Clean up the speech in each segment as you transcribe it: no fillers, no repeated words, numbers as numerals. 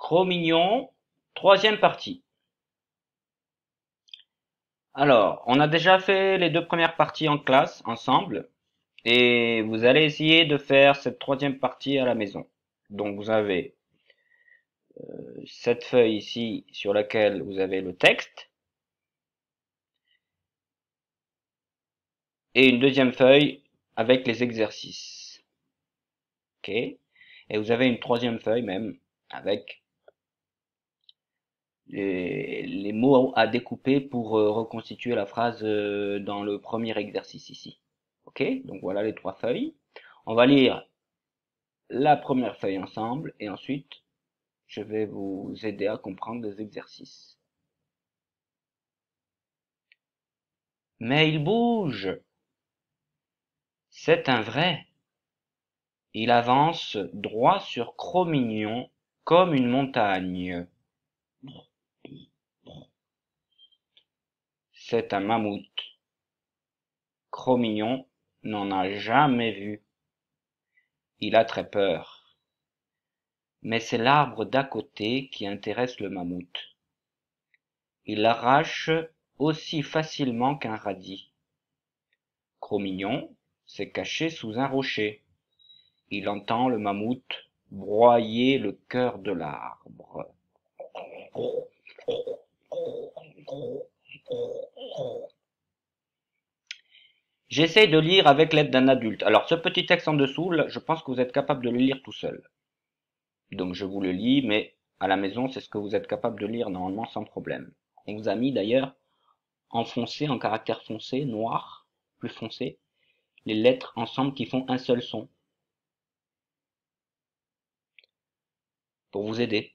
Cro-Mignon, troisième partie. Alors, on a déjà fait les deux premières parties en classe, ensemble, et vous allez essayer de faire cette troisième partie à la maison. Donc vous avez cette feuille ici sur laquelle vous avez le texte, et une deuxième feuille avec les exercices. Ok? Et vous avez une troisième feuille même avec les mots à découper pour reconstituer la phrase dans le premier exercice ici. Ok? Donc voilà les trois feuilles. On va lire la première feuille ensemble et ensuite je vais vous aider à comprendre les exercices. Mais il bouge. C'est un vrai. Il avance droit sur Cro-Mignon comme une montagne. C'est un mammouth. Cro-Mignon n'en a jamais vu. Il a très peur. Mais c'est l'arbre d'à côté qui intéresse le mammouth. Il l'arrache aussi facilement qu'un radis. Cro-Mignon s'est caché sous un rocher. Il entend le mammouth broyer le cœur de l'arbre. J'essaie de lire avec l'aide d'un adulte. Alors ce petit texte en dessous, je pense que vous êtes capable de le lire tout seul. Donc je vous le lis, mais à la maison, c'est ce que vous êtes capable de lire normalement sans problème. On vous a mis d'ailleurs en foncé, en caractère foncé, noir, plus foncé, les lettres ensemble qui font un seul son, pour vous aider.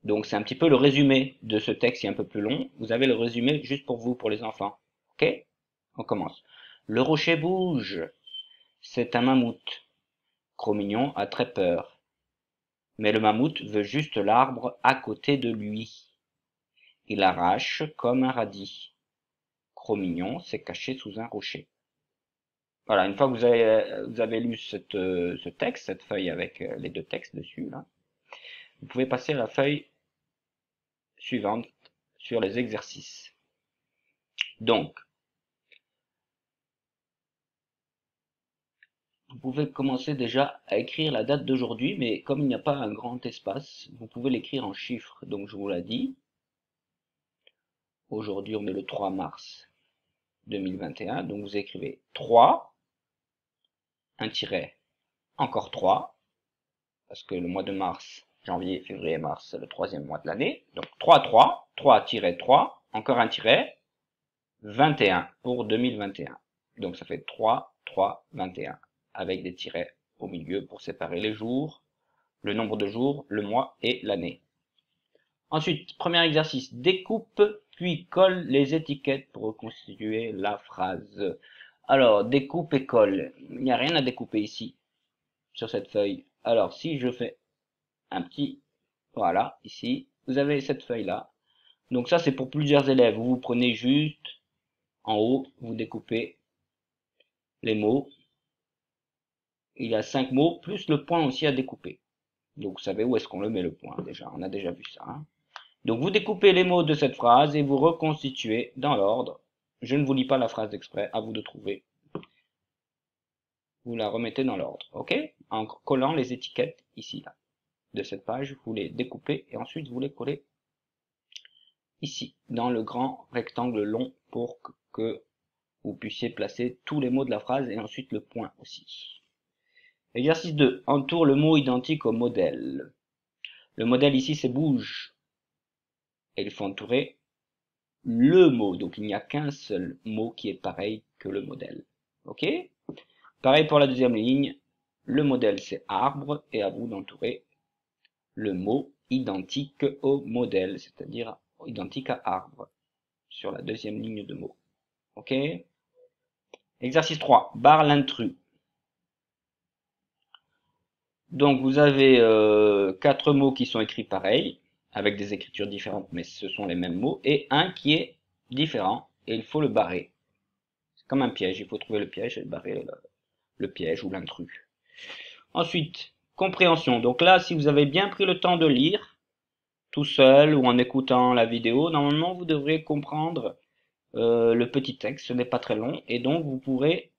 Donc c'est un petit peu le résumé de ce texte qui est un peu plus long. Vous avez le résumé juste pour vous, pour les enfants. Ok? On commence. Le rocher bouge. C'est un mammouth. Cro-Mignon a très peur. Mais le mammouth veut juste l'arbre à côté de lui. Il arrache comme un radis. Cro-Mignon s'est caché sous un rocher. Voilà, une fois que vous avez lu ce texte, cette feuille avec les deux textes dessus, là, vous pouvez passer à la feuille suivante sur les exercices. Donc, vous pouvez commencer déjà à écrire la date d'aujourd'hui, mais comme il n'y a pas un grand espace, vous pouvez l'écrire en chiffres. Donc je vous l'ai dit, aujourd'hui on est le 3 mars 2021, donc vous écrivez 3, un tiret, encore 3, parce que le mois de mars, janvier, février, mars, c'est le troisième mois de l'année. Donc 3, 3, 3-3, encore un tiret, 21 pour 2021. Donc ça fait 3, 3, 21, avec des tirets au milieu pour séparer les jours, le nombre de jours, le mois et l'année. Ensuite, premier exercice, découpe puis colle les étiquettes pour reconstituer la phrase. Alors, découpe et colle. Il n'y a rien à découper ici, sur cette feuille. Alors, si je fais un petit, voilà, ici, vous avez cette feuille-là. Donc ça, c'est pour plusieurs élèves. Vous prenez juste, en haut, vous découpez les mots. Il y a 5 mots, plus le point aussi à découper. Donc vous savez où est-ce qu'on le met le point déjà, on a déjà vu ça. Hein. Donc vous découpez les mots de cette phrase et vous reconstituez dans l'ordre. Je ne vous lis pas la phrase d'exprès, à vous de trouver. Vous la remettez dans l'ordre, ok? En collant les étiquettes ici, là, de cette page, vous les découpez et ensuite vous les collez ici, dans le grand rectangle long pour que vous puissiez placer tous les mots de la phrase et ensuite le point aussi. Exercice 2. Entoure le mot identique au modèle. Le modèle ici c'est bouge. Et il faut entourer le mot. Donc il n'y a qu'un seul mot qui est pareil que le modèle. Ok? Pareil pour la deuxième ligne. Le modèle c'est arbre et à vous d'entourer le mot identique au modèle, c'est-à-dire identique à arbre sur la deuxième ligne de mots. Ok? Exercice 3. Barre l'intrus. Donc vous avez 4 mots qui sont écrits pareil, avec des écritures différentes, mais ce sont les mêmes mots, et un qui est différent, et il faut le barrer. C'est comme un piège, il faut trouver le piège et barrer le piège ou l'intrus. Ensuite, compréhension. Donc là, si vous avez bien pris le temps de lire, tout seul ou en écoutant la vidéo, normalement vous devrez comprendre le petit texte, ce n'est pas très long, et donc vous pourrez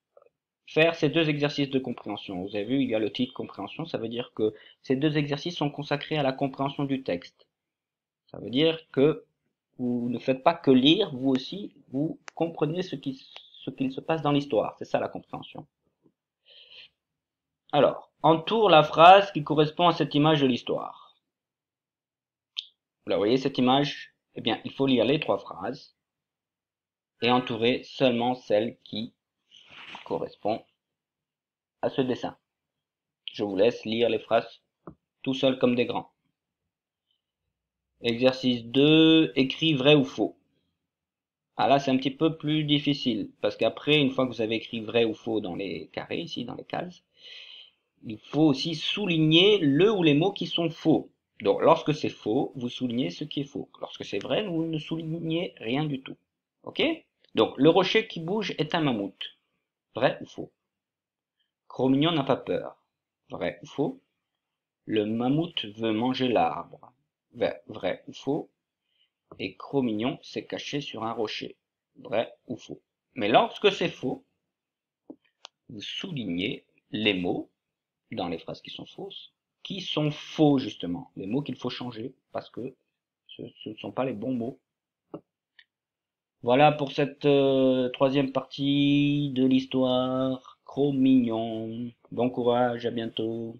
faire ces deux exercices de compréhension. Vous avez vu, il y a le titre compréhension, ça veut dire que ces deux exercices sont consacrés à la compréhension du texte. Ça veut dire que vous ne faites pas que lire, vous aussi, vous comprenez ce qu'il se passe dans l'histoire. C'est ça la compréhension. Alors, entoure la phrase qui correspond à cette image de l'histoire. Vous voyez cette image? Eh bien, il faut lire les trois phrases et entourer seulement celle qui correspond à ce dessin. Je vous laisse lire les phrases tout seul comme des grands. Exercice 2, écrit vrai ou faux. Ah là, c'est un petit peu plus difficile, parce qu'après, une fois que vous avez écrit vrai ou faux dans les carrés, ici, dans les cases, il faut aussi souligner le ou les mots qui sont faux. Donc, lorsque c'est faux, vous soulignez ce qui est faux. Lorsque c'est vrai, vous ne soulignez rien du tout. Ok? Donc, le rocher qui bouge est un mammouth. Vrai ou faux? Cro-Mignon n'a pas peur. Vrai ou faux? Le mammouth veut manger l'arbre. Vrai ou faux? Et Cro-Mignon s'est caché sur un rocher. Vrai ou faux? Mais lorsque c'est faux, vous soulignez les mots dans les phrases qui sont fausses, qui sont faux justement, les mots qu'il faut changer parce que ce ne sont pas les bons mots. Voilà pour cette troisième partie de l'histoire Cro-Mignon. Bon courage, à bientôt.